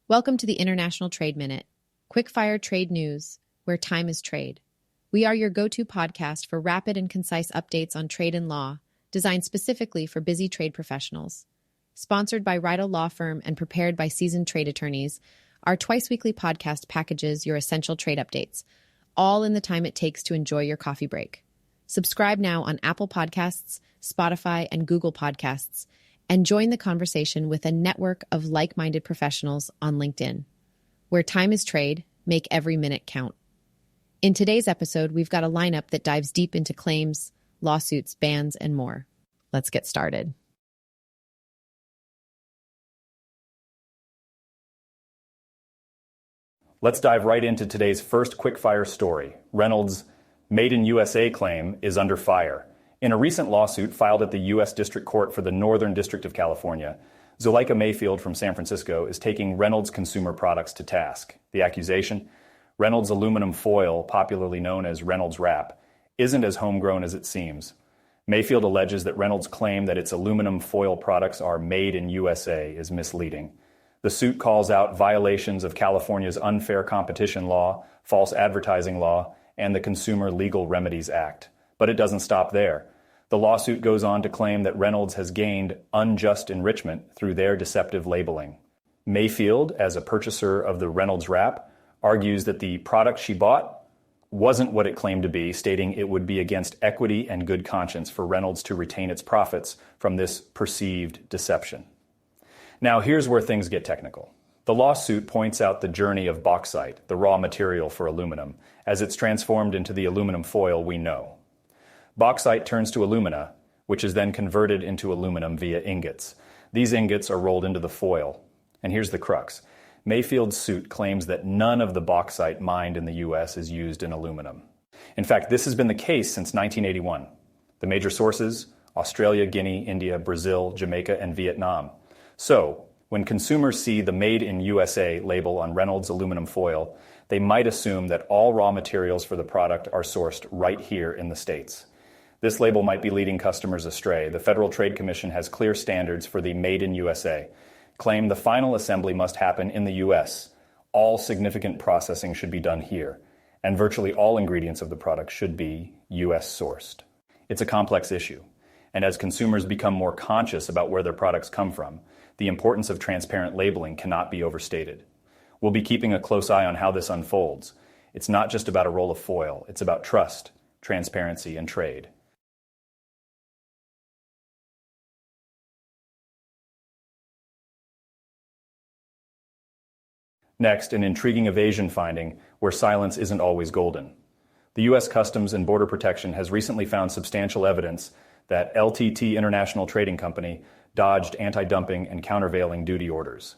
Welcome to the International Trade Minute, quick-fire trade news, where time is trade. We are your go-to podcast for rapid and concise updates on trade and law, designed specifically for busy trade professionals. Sponsored by Rydell Law Firm and prepared by seasoned trade attorneys, our twice-weekly podcast packages your essential trade updates, all in the time it takes to enjoy your coffee break. Subscribe now on Apple Podcasts, Spotify, and Google Podcasts, and join the conversation with a network of like-minded professionals on LinkedIn. Where time is trade, make every minute count. In today's episode, we've got a lineup that dives deep into claims, lawsuits, bans, and more. Let's get started. Let's dive right into today's first quick-fire story. Reynolds' Made in USA claim is under fire. In a recent lawsuit filed at the U.S. District Court for the Northern District of California, Zuleika Mayfield from San Francisco is taking Reynolds Consumer Products to task. The accusation? Reynolds aluminum foil, popularly known as Reynolds Wrap, isn't as homegrown as it seems. Mayfield alleges that Reynolds' claim that its aluminum foil products are made in USA is misleading. The suit calls out violations of California's unfair competition law, false advertising law, and the Consumer Legal Remedies Act. But it doesn't stop there. The lawsuit goes on to claim that Reynolds has gained unjust enrichment through their deceptive labeling. Mayfield, as a purchaser of the Reynolds Wrap, argues that the product she bought wasn't what it claimed to be, stating it would be against equity and good conscience for Reynolds to retain its profits from this perceived deception. Now, here's where things get technical. The lawsuit points out the journey of bauxite, the raw material for aluminum, as it's transformed into the aluminum foil we know. Bauxite turns to alumina, which is then converted into aluminum via ingots. These ingots are rolled into the foil. And here's the crux. Mayfield's suit claims that none of the bauxite mined in the U.S. is used in aluminum. In fact, this has been the case since 1981. The major sources: Australia, Guinea, India, Brazil, Jamaica, and Vietnam. So, when consumers see the Made in USA label on Reynolds aluminum foil, they might assume that all raw materials for the product are sourced right here in the States. This label might be leading customers astray. The Federal Trade Commission has clear standards for the Made in USA. Claim the final assembly must happen in the U.S. All significant processing should be done here, and virtually all ingredients of the product should be U.S. sourced. It's a complex issue, and as consumers become more conscious about where their products come from, the importance of transparent labeling cannot be overstated. We'll be keeping a close eye on how this unfolds. It's not just about a roll of foil. It's about trust, transparency, and trade. Next, an intriguing evasion finding where silence isn't always golden. The U.S. Customs and Border Protection has recently found substantial evidence that LTT International Trading Company dodged anti-dumping and countervailing duty orders.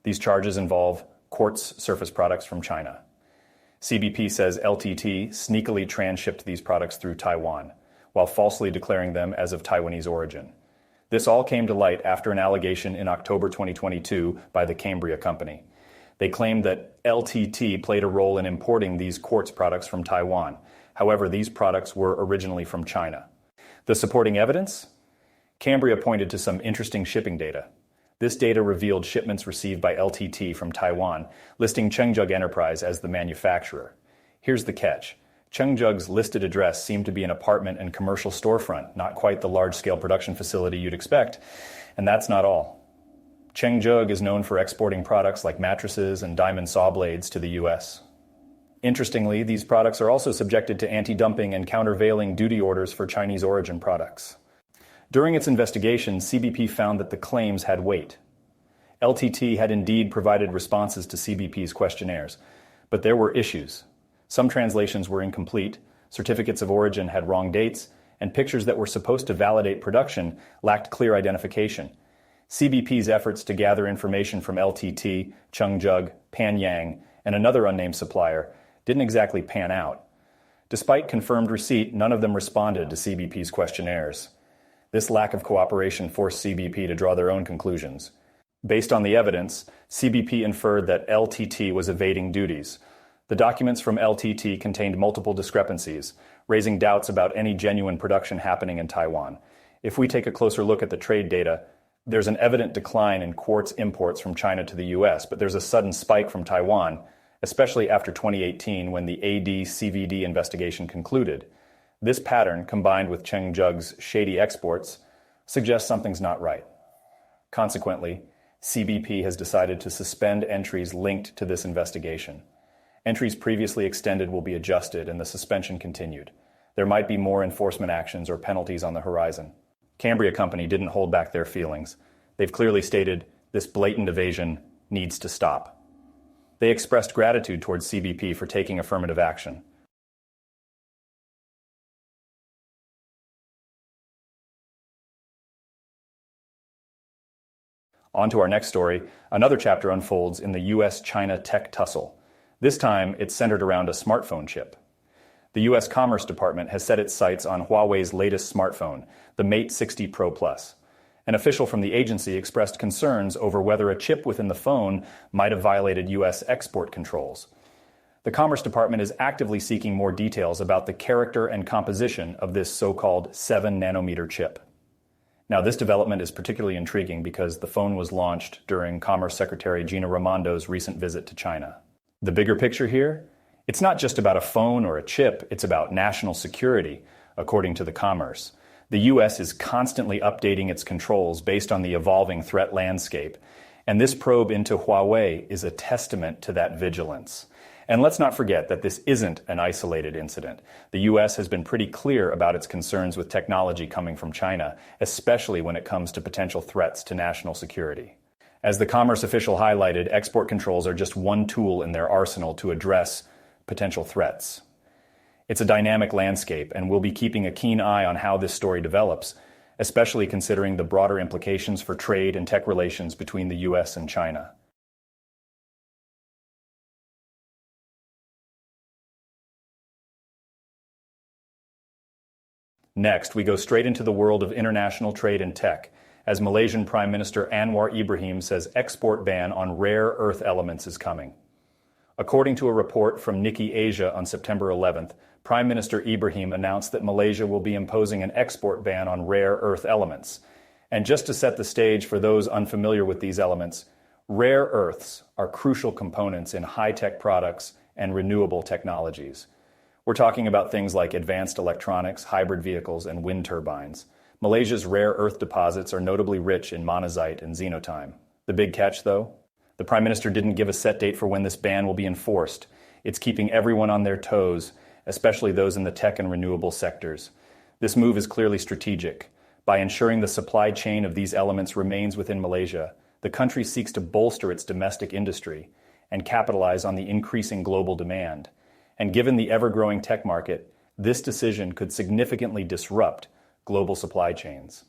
These charges involve quartz surface products from China. CBP says LTT sneakily transshipped these products through Taiwan, while falsely declaring them as of Taiwanese origin. This all came to light after an allegation in October 2022 by the Cambria Company. They claimed that LTT played a role in importing these quartz products from Taiwan. However, these products were originally from China. The supporting evidence? Cambria pointed to some interesting shipping data. This data revealed shipments received by LTT from Taiwan, listing Chungjug Enterprise as the manufacturer. Here's the catch. Chungjug's listed address seemed to be an apartment and commercial storefront, not quite the large-scale production facility you'd expect. And that's not all. Chungjug is known for exporting products like mattresses and diamond saw blades to the U.S. Interestingly, these products are also subjected to anti-dumping and countervailing duty orders for Chinese origin products. During its investigation, CBP found that the claims had weight. LTT had indeed provided responses to CBP's questionnaires, but there were issues. Some translations were incomplete, certificates of origin had wrong dates, and pictures that were supposed to validate production lacked clear identification. CBP's efforts to gather information from LTT, Chungjug, Panyang, and another unnamed supplier didn't exactly pan out. Despite confirmed receipt, none of them responded to CBP's questionnaires. This lack of cooperation forced CBP to draw their own conclusions. Based on the evidence, CBP inferred that LTT was evading duties. The documents from LTT contained multiple discrepancies, raising doubts about any genuine production happening in Taiwan. If we take a closer look at the trade data, There's an evident decline in quartz imports from China to the US, but there's a sudden spike from Taiwan, especially after 2018 when the AD-CVD investigation concluded. This pattern, combined with Chengzhug's shady exports, suggests something's not right. Consequently, CBP has decided to suspend entries linked to this investigation. Entries previously extended will be adjusted and the suspension continued. There might be more enforcement actions or penalties on the horizon. Cambria Company didn't hold back their feelings. They've clearly stated this blatant evasion needs to stop. They expressed gratitude towards CBP for taking affirmative action. On to our next story. Another chapter unfolds in the US-China tech tussle. This time, it's centered around a smartphone chip. The U.S. Commerce Department has set its sights on Huawei's latest smartphone, the Mate 60 Pro Plus. An official from the agency expressed concerns over whether a chip within the phone might have violated U.S. export controls. The Commerce Department is actively seeking more details about the character and composition of this so-called 7-nanometer chip. Now, this development is particularly intriguing because the phone was launched during Commerce Secretary Gina Raimondo's recent visit to China. The bigger picture here? It's not just about a phone or a chip, it's about national security, according to the Commerce. The U.S. is constantly updating its controls based on the evolving threat landscape, and this probe into Huawei is a testament to that vigilance. And let's not forget that this isn't an isolated incident. The U.S. has been pretty clear about its concerns with technology coming from China, especially when it comes to potential threats to national security. As the Commerce official highlighted, export controls are just one tool in their arsenal to address potential threats. It's a dynamic landscape, and we'll be keeping a keen eye on how this story develops, especially considering the broader implications for trade and tech relations between the U.S. and China. Next, we go straight into the world of international trade and tech, as Malaysian Prime Minister Anwar Ibrahim says export ban on rare earth elements is coming. According to a report from Nikkei Asia on September 11th, Prime Minister Ibrahim announced that Malaysia will be imposing an export ban on rare earth elements. And just to set the stage for those unfamiliar with these elements, rare earths are crucial components in high-tech products and renewable technologies. We're talking about things like advanced electronics, hybrid vehicles, and wind turbines. Malaysia's rare earth deposits are notably rich in monazite and xenotime. The big catch, though? The Prime Minister didn't give a set date for when this ban will be enforced. It's keeping everyone on their toes, especially those in the tech and renewable sectors. This move is clearly strategic. By ensuring the supply chain of these elements remains within Malaysia, the country seeks to bolster its domestic industry and capitalize on the increasing global demand. And given the ever-growing tech market, this decision could significantly disrupt global supply chains.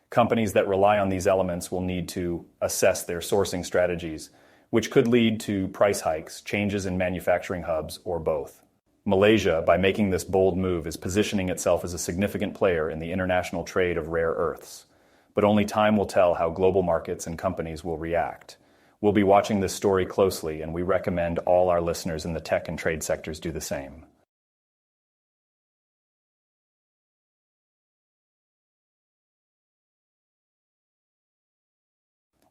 Companies that rely on these elements will need to assess their sourcing strategies, which could lead to price hikes, changes in manufacturing hubs, or both. Malaysia, by making this bold move, is positioning itself as a significant player in the international trade of rare earths. But only time will tell how global markets and companies will react. We'll be watching this story closely, and we recommend all our listeners in the tech and trade sectors do the same.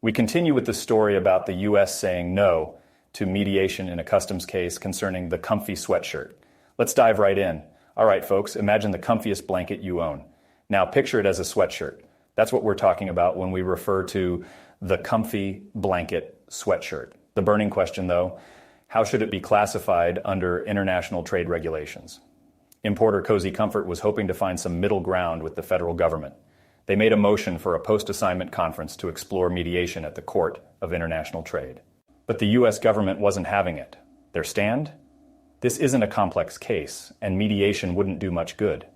We continue with the story about the U.S. saying no to mediation in a customs case concerning the comfy sweatshirt. Let's dive right in. All right, folks, imagine the comfiest blanket you own. Now picture it as a sweatshirt. That's what we're talking about when we refer to the comfy blanket sweatshirt. The burning question, though, how should it be classified under international trade regulations? Importer Cozy Comfort was hoping to find some middle ground with the federal government. They made a motion for a post-assignment conference to explore mediation at the Court of International Trade. But the U.S. government wasn't having it. Their stand? This isn't a complex case, and mediation wouldn't do much good.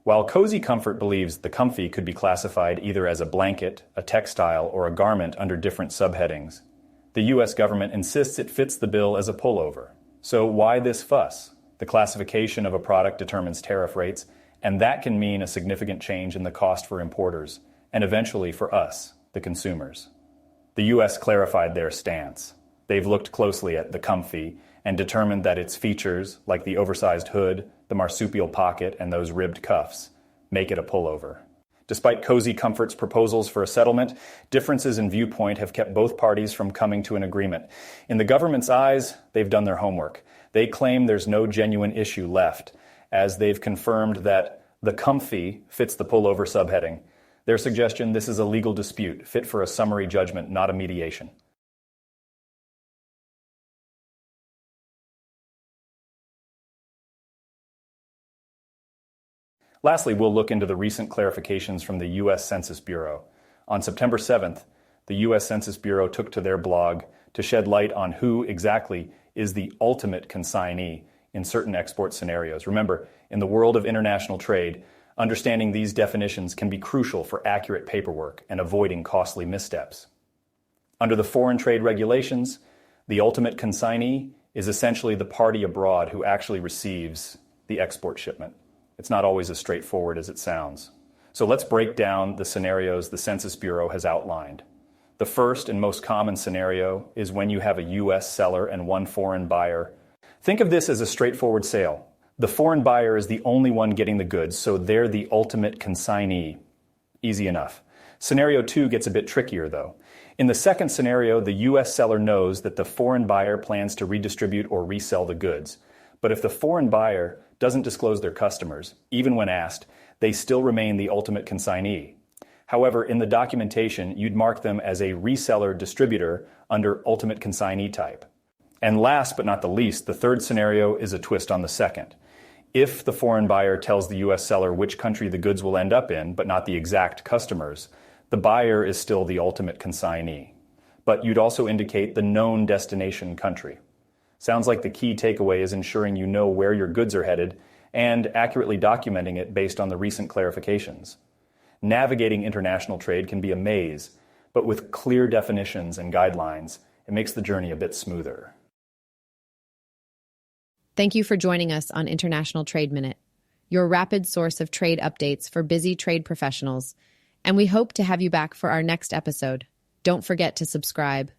While Cozy Comfort believes the comfy could be classified either as a blanket, a textile, or a garment under different subheadings, the U.S. government insists it fits the bill as a pullover. So why this fuss? The classification of a product determines tariff rates, and that can mean a significant change in the cost for importers, and eventually for us, the consumers. The U.S. clarified their stance. They've looked closely at the comfy and determined that its features, like the oversized hood, the marsupial pocket, and those ribbed cuffs, make it a pullover. Despite Cozy Comfort's proposals for a settlement, differences in viewpoint have kept both parties from coming to an agreement. In the government's eyes, they've done their homework. They claim there's no genuine issue left, as they've confirmed that the comfy fits the pullover subheading. Their suggestion: this is a legal dispute, fit for a summary judgment, not a mediation. Lastly, we'll look into the recent clarifications from the U.S. Census Bureau. On September 7th, the U.S. Census Bureau took to their blog to shed light on who exactly is the ultimate consignee in certain export scenarios. Remember, in the world of international trade, understanding these definitions can be crucial for accurate paperwork and avoiding costly missteps. Under the foreign trade regulations, the ultimate consignee is essentially the party abroad who actually receives the export shipment. It's not always as straightforward as it sounds. So let's break down the scenarios the Census Bureau has outlined. The first and most common scenario is when you have a U.S. seller and one foreign buyer. Think of this as a straightforward sale. The foreign buyer is the only one getting the goods, so they're the ultimate consignee. Easy enough. Scenario 2 gets a bit trickier, though. In the second scenario, the U.S. seller knows that the foreign buyer plans to redistribute or resell the goods. But if the foreign buyer doesn't disclose their customers, even when asked, they still remain the ultimate consignee. However, in the documentation, you'd mark them as a reseller distributor under ultimate consignee type. And last but not the least, the third scenario is a twist on the second. If the foreign buyer tells the U.S. seller which country the goods will end up in, but not the exact customers, the buyer is still the ultimate consignee. But you'd also indicate the known destination country. Sounds like the key takeaway is ensuring you know where your goods are headed and accurately documenting it based on the recent clarifications. Navigating international trade can be a maze, but with clear definitions and guidelines, it makes the journey a bit smoother. Thank you for joining us on International Trade Minute, your rapid source of trade updates for busy trade professionals, and we hope to have you back for our next episode. Don't forget to subscribe.